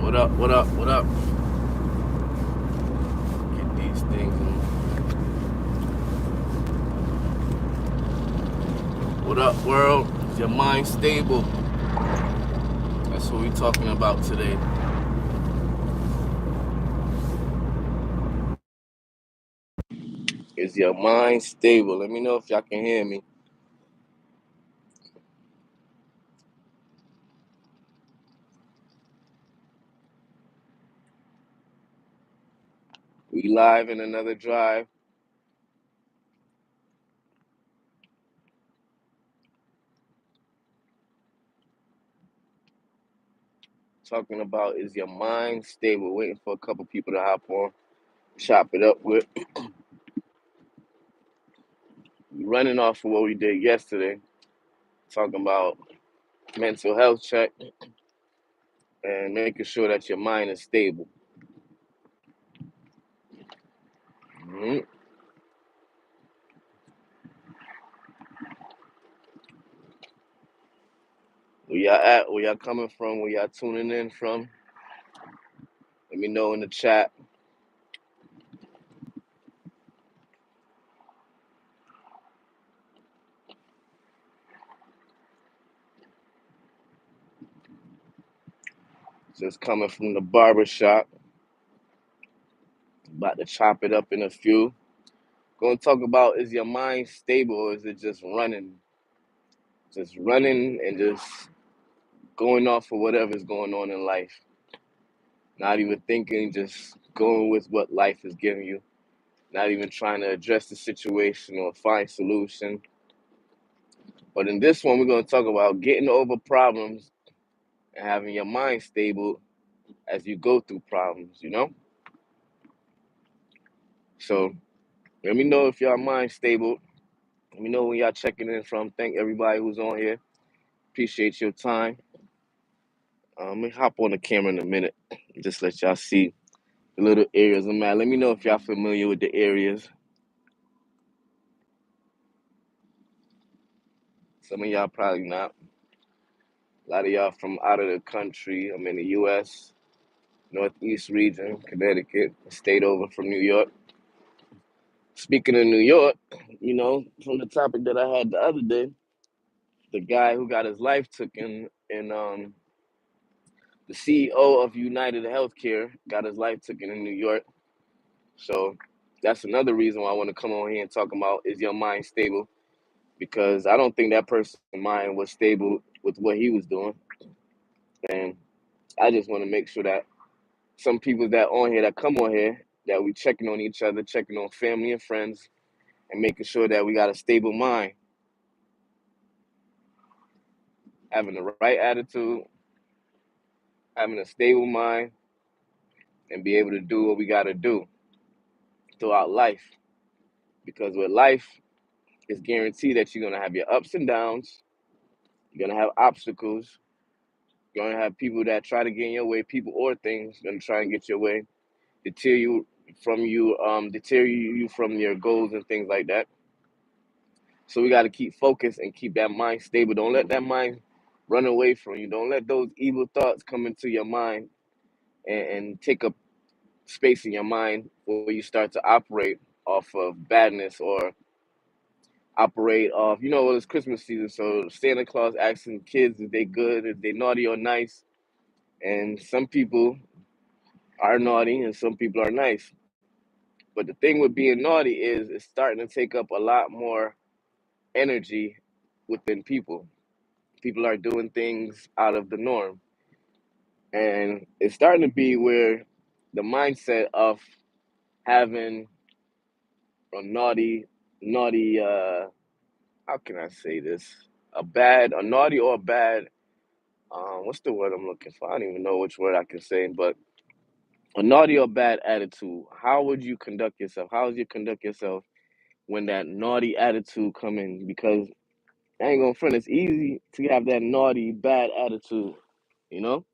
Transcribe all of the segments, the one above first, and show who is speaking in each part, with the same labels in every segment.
Speaker 1: What up? What up? What up? Get these things in. What up, world? Is your mind stable? That's what we're talking about today. Is your mind stable? Let me know if y'all can hear me. We live in another drive. Talking about is your mind stable? Waiting for a couple people to hop on, chop it up with. Running off of what we did yesterday, talking about mental health check and making sure that your mind is stable. Mm-hmm. Where y'all at? Where y'all coming from? Where y'all tuning in from? Let me know in the chat. Just coming from the barber shop. About to chop it up in a few. Going to talk about, is your mind stable or is it just running? Just running and just going off of whatever's going on in life. Not even thinking, just going with what life is giving you. Not even trying to address the situation or find solution. But in this one, we're going to talk about getting over problems and having your mind stable as you go through problems. So let me know if y'all mind stable. Let me know when y'all checking in from. Thank everybody who's on here. Appreciate your time. Let me hop on the camera in a minute. Just let y'all see the little areas I'm at. Let me know if y'all familiar with the areas. Some of y'all probably not. A lot of y'all from out of the country. I'm in the U.S., Northeast region, Connecticut, stayed over from New York. Speaking of New York, from the topic that I had the other day, the guy who got his life taken in the CEO of United Healthcare got his life taken in New York. So that's another reason why I want to come on here and talk about, is your mind stable? Because I don't think that person's mind was stable with what he was doing. And I just want to make sure that some people that on here, that come on here, that we checking on each other, checking on family and friends, and making sure that we got a stable mind, having the right attitude, having a stable mind, and be able to do what we got to do throughout life. Because with life, it's guaranteed that you're going to have your ups and downs. You're going to have obstacles. You're going to have people that try to get in your way, people or things going to try and get your way, deter you from your goals and things like that. So we got to keep focused and keep that mind stable. Don't let that mind run away from you. Don't let those evil thoughts come into your mind and take up space in your mind where you start to operate off of badness or operate off, well, it's Christmas season, so Santa Claus asking kids if they good, if they naughty or nice. And some people are naughty and some people are nice. But the thing with being naughty is it's starting to take up a lot more energy within people. People are doing things out of the norm. And it's starting to be where the mindset of having a naughty, how can I say this? A naughty or a bad, what's the word I'm looking for? I don't even know which word I can say, but a naughty or bad attitude. How would you conduct yourself? How would you conduct yourself when that naughty attitude come in? Because I ain't gonna front, it's easy to have that naughty, bad attitude, you know?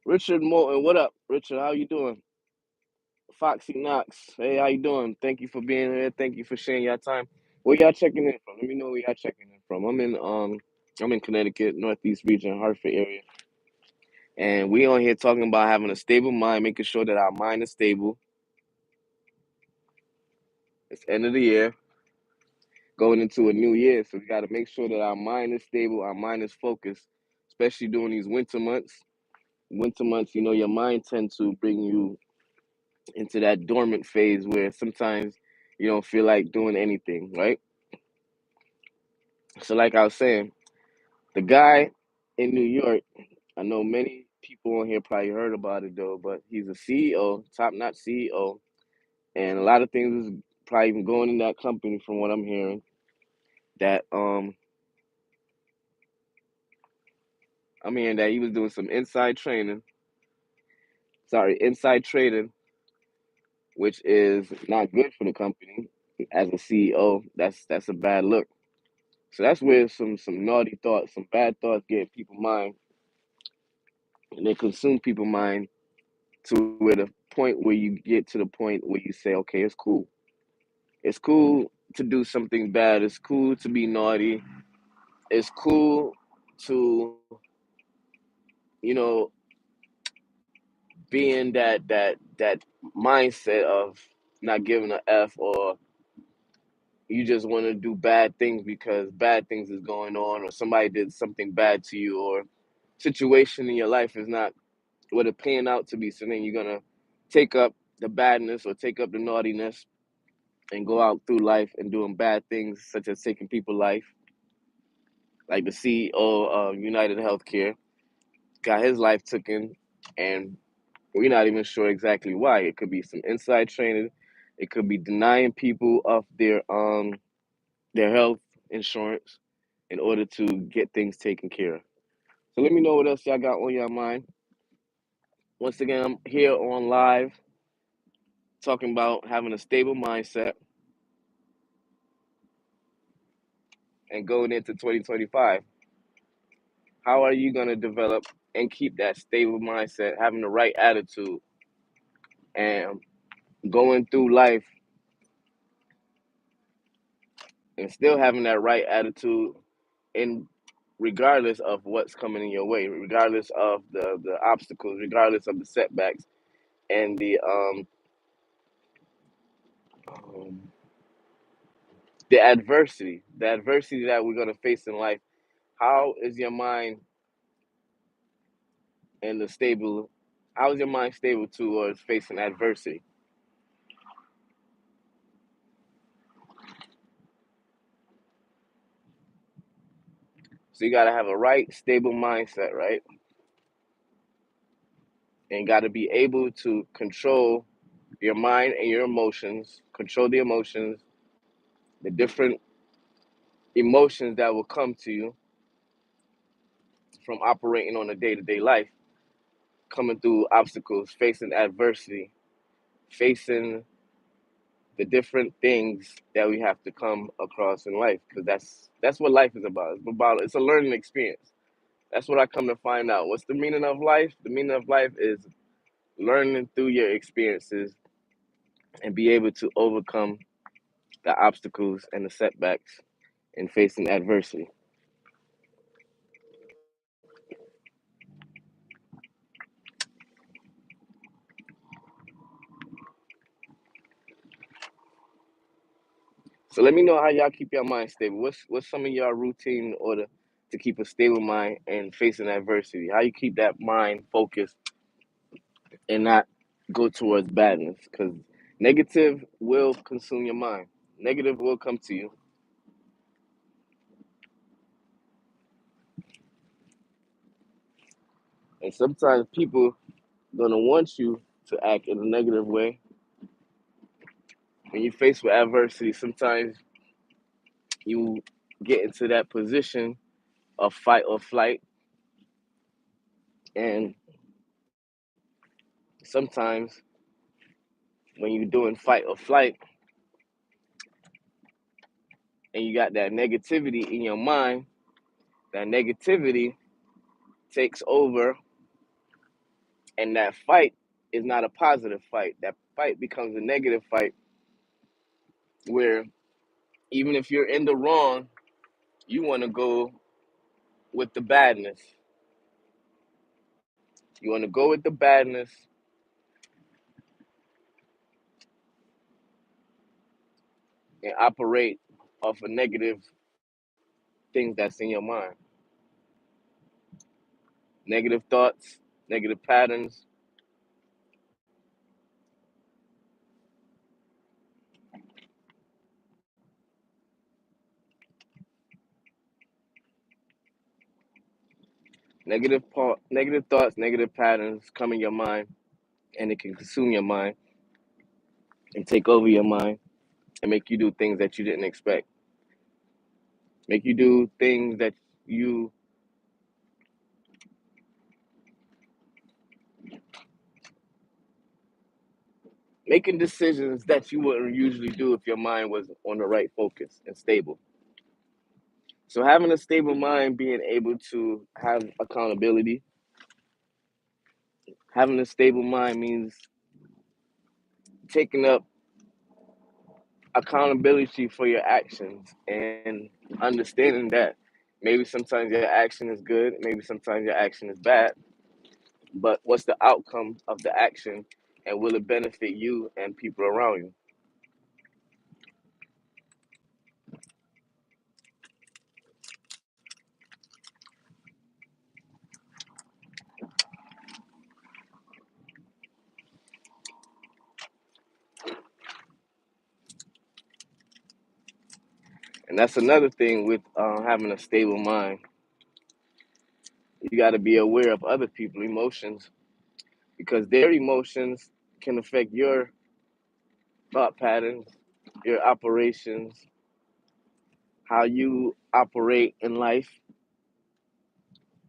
Speaker 1: Richard Moulton, what up? Richard, how you doing? Foxy Knox, hey, how you doing? Thank you for being here. Thank you for sharing your time. Where y'all checking in from? Let me know where y'all checking in from. I'm in Connecticut, Northeast region, Hartford area. And we on here talking about having a stable mind, making sure that our mind is stable. It's the end of the year, going into a new year. So we got to make sure that our mind is stable, our mind is focused, especially during these winter months. Winter months, your mind tends to bring you into that dormant phase where sometimes you don't feel like doing anything, right? So, like I was saying, the guy in New York, I know many people on here probably heard about it though, but he's a CEO, top notch CEO, and a lot of things is probably even going in that company from what I'm hearing. That I'm hearing that he was doing some inside trading, which is not good for the company. As a CEO, that's a bad look. So that's where some naughty thoughts, some bad thoughts get in people's mind, and they consume people's mind to where the point where you get to the point where you say, okay, it's cool. It's cool to do something bad. It's cool to be naughty. It's cool to, you know, be in that mindset of not giving a F, or you just want to do bad things because bad things is going on, or somebody did something bad to you, or situation in your life is not what it paying out to be. So then you're gonna take up the badness or take up the naughtiness and go out through life and doing bad things, such as taking people's life, like the CEO of United Healthcare got his life taken, and we're not even sure exactly why. It could be some inside training. It could be denying people of their health insurance in order to get things taken care of. So let me know what else y'all got on your mind. Once again, I'm here on live talking about having a stable mindset and going into 2025. How are you going to develop and keep that stable mindset, having the right attitude, and going through life and still having that right attitude in regardless of what's coming in your way, regardless of the obstacles, regardless of the setbacks and um, the adversity that we're going to face in life. How is your mind and the stable? How is your mind stable towards facing adversity? So you got to have a right, stable mindset, right? And got to be able to control your mind and your emotions, control the emotions, the different emotions that will come to you from operating on a day to day life, coming through obstacles, facing adversity, facing the different things that we have to come across in life, because that's what life is about. It's a learning experience. That's what I come to find out. What's the meaning of life? The meaning of life is learning through your experiences and be able to overcome the obstacles and the setbacks and facing adversity. So let me know how y'all keep your mind stable. What's some of y'all routine in order to keep a stable mind and facing adversity? How you keep that mind focused and not go towards badness? Because negative will consume your mind. Negative will come to you, and sometimes people gonna want you to act in a negative way. When you face with adversity, sometimes you get into that position of fight or flight, and sometimes when you're doing fight or flight and you got that negativity in your mind, that negativity takes over, and that fight is not a positive fight. That fight becomes a negative fight where even if you're in the wrong, you want to go with the badness. You want to go with the badness and operate off of negative things that's in your mind. Negative thoughts, negative patterns, negative thoughts, negative patterns come in your mind, and it can consume your mind and take over your mind and make you do things that you didn't expect. Make you do things that you making decisions that you wouldn't usually do if your mind was on the right focus and stable. So having a stable mind, being able to have accountability, having a stable mind means taking up accountability for your actions and understanding that maybe sometimes your action is good, maybe sometimes your action is bad, but what's the outcome of the action and will it benefit you and people around you? And that's another thing with having a stable mind. You got to be aware of other people's emotions because their emotions can affect your thought patterns, your operations, how you operate in life.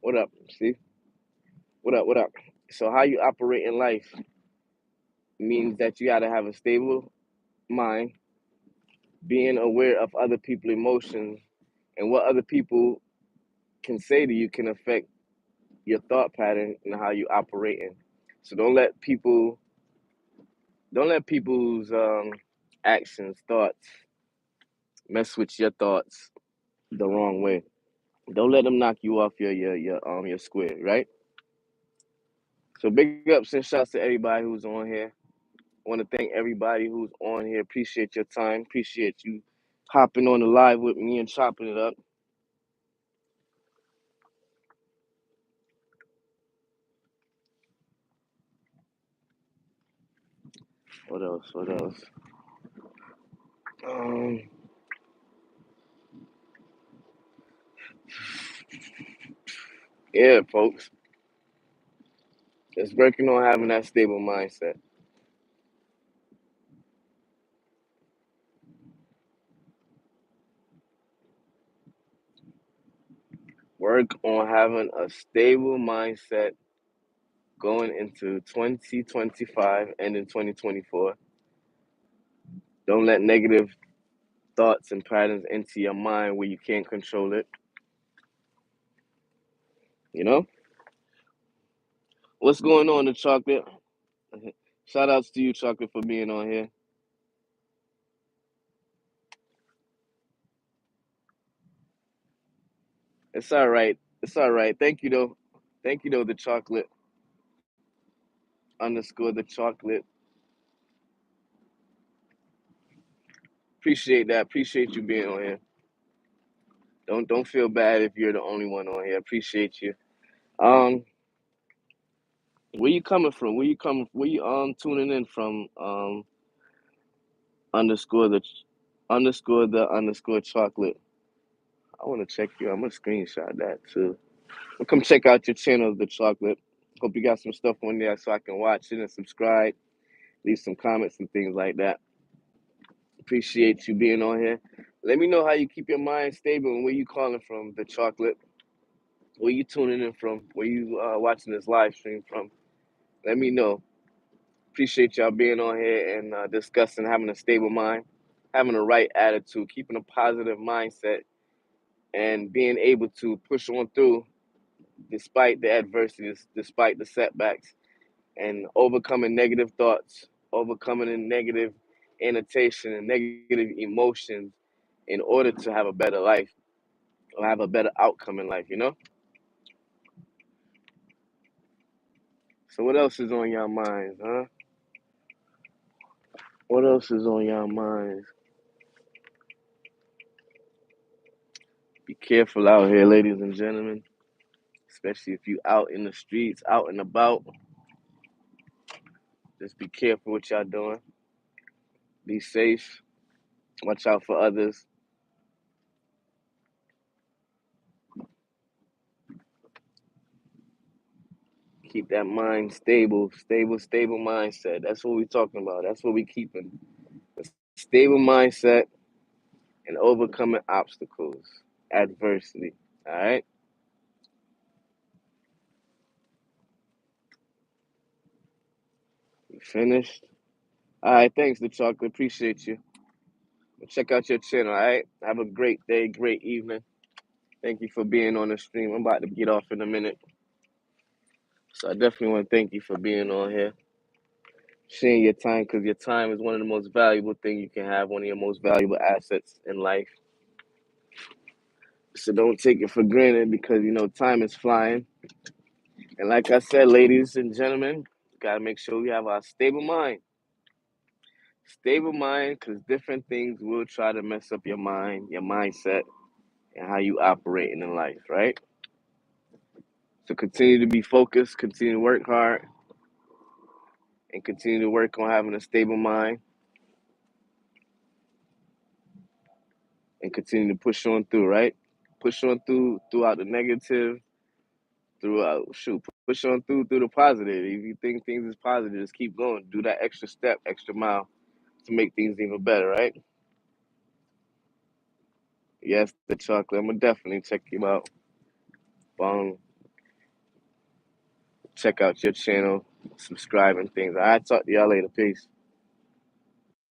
Speaker 1: What up? See? What up? What up? So, how you operate in life means that you got to have a stable mind, being aware of other people's emotions and what other people can say to you can affect your thought pattern and how you operate in. So, don't let people's actions, thoughts mess with your thoughts the wrong way. Don't let them knock you off your square, right? So big ups and shouts to everybody who's on here. I want to thank everybody who's on here. Appreciate your time. Appreciate you hopping on the live with me and chopping it up. What else? What else? Um, yeah, folks. Just working on having that stable mindset. Work on having a stable mindset going into 2025 and in 2024. Don't let negative thoughts and patterns into your mind where you can't control it. You know? What's going on, the chocolate? Shout outs to you, chocolate, for being on here. It's all right. It's all right. Thank you though. Thank you though, the chocolate underscore the chocolate. Appreciate that. Appreciate you being on here. Don't feel bad if you're the only one on here. Appreciate you. Um, where you coming from? Where you coming? Where you tuning in from? Underscore the underscore chocolate. I want to check you. I'm gonna screenshot that too. Well, come check out your channel, the chocolate. Hope you got some stuff on there so I can watch it and subscribe. Leave some comments and things like that. Appreciate you being on here. Let me know how you keep your mind stable and where you calling from, the chocolate. Where you tuning in from? Where you watching this live stream from? Let me know. Appreciate y'all being on here and discussing having a stable mind, having a right attitude, keeping a positive mindset, and being able to push on through despite the adversities, despite the setbacks, and overcoming negative thoughts, overcoming the negative annotation and negative emotions in order to have a better life or have a better outcome in life, you know? So what else is on your minds, huh? What else is on your minds? Be careful out here, ladies and gentlemen. Especially if you out in the streets, out and about. Just be careful what y'all doing. Be safe. Watch out for others. Keep that mind stable, stable mindset. That's what we talking about. That's what we keeping. A stable mindset and overcoming obstacles, adversity. All right. You finished? All right. Thanks, the chocolate. Appreciate you. Check out your channel. All right. Have a great day, great evening. Thank you for being on the stream. I'm about to get off in a minute. So I definitely want to thank you for being on here, sharing your time, because your time is one of the most valuable things you can have, one of your most valuable assets in life. So don't take it for granted because you know time is flying. And like I said, ladies and gentlemen, gotta make sure we have a stable mind. Stable mind, because different things will try to mess up your mind, your mindset, and how you operate in life, right? So continue to be focused, continue to work hard, and continue to work on having a stable mind, and continue to push on through, right? Push on throughout the negative, push on through the positive. If you think things is positive, just keep going. Do that extra step, extra mile to make things even better, right? Yes, the chocolate. I'm gonna definitely check you out. Um, check out your channel, subscribe and things. All right, talk to y'all later. Peace.